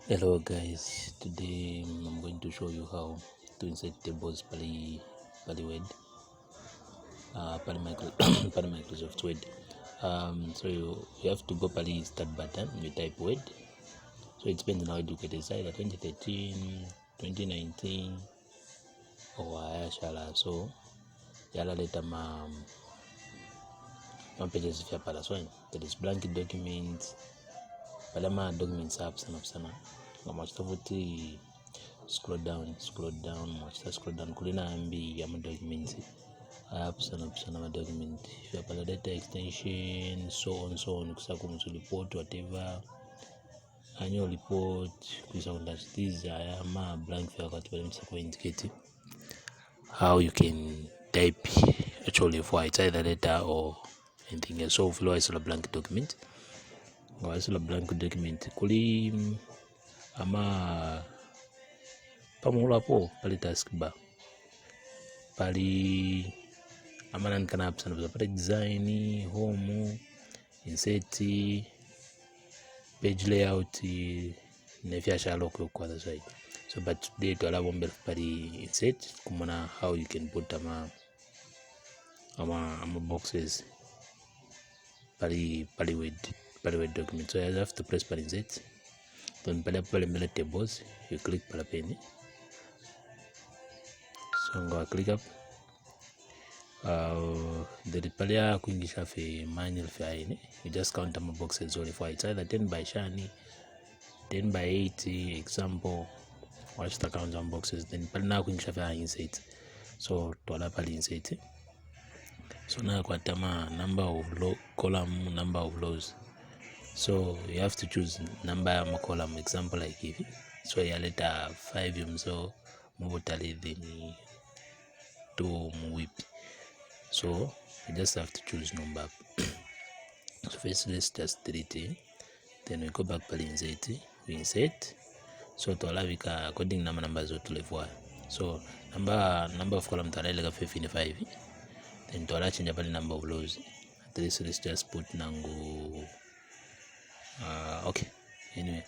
Hello guys, today I'm going to show you how to insert tables Word, Microsoft Word. So you have to go pali start button, you type Word. So it depends on how you get it, either 2013, 2019 or ayashala. So yala later pages if you pala so that is blank documents palama documents apps and sana ngamastafuti scroll down scroll down kulina ambi ya documents apps and document if you pala data extension so on kusaku report whatever annual report kusaku these are ma blank file kwa indicate how you can type actually for it's either data or anything else. So flow is a blank document or is a blank document kuli ama pamulapo pali taskbar pali amanan kana apps and pali design home insert page layout nefya shalo kwa the side. So but today to allow pali insert kumona how you can put ama boxes pali Word document. So you have to press pali insert, then pali tables you click pala pen. So go click up the palia kuingisha fe manual file you just count my boxes only for it's either 10 by shani 10 by 80 example watch the count on boxes then palina kuingisha fe insert. So tola pali insert. So now kwa tama number of column, number of rows. So you have to choose number of column, example like if so ya leta 5 so mubutali then 2 whip. So you just have to choose number. So first let's just delete it. Then we go back pali insert, we insert. So to allow according number numbers to level. So number of column to allow 55. Then to allow change pali number of rows. At least let's just put nango okay, anyway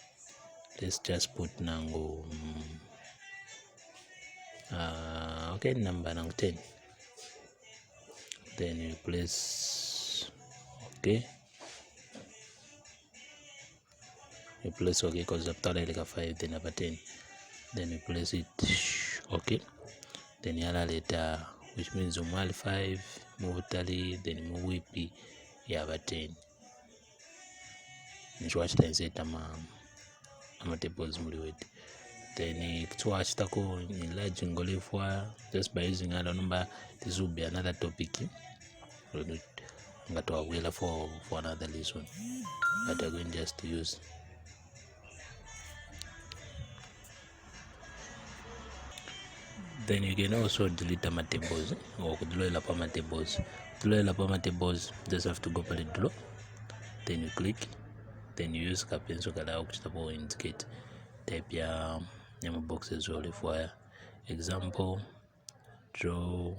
let's just put nango okay, number nango 10. Then you place okay, you place okay because after like 5 then number 10, then you place it okay, then yala later which means umali 5 move tally then move whip yaba 10 nchwachi insert ama tables muli Word. Then kitwach tako in large ngolefwa just by using other number. This will be another topic for another lesson that we're going just to use. Then you can also delete my tables or delete my tables. Delete my tables, just have to go for the draw. Then you click, then you use pencil kala ukitabo indicate type ya boxes or for example draw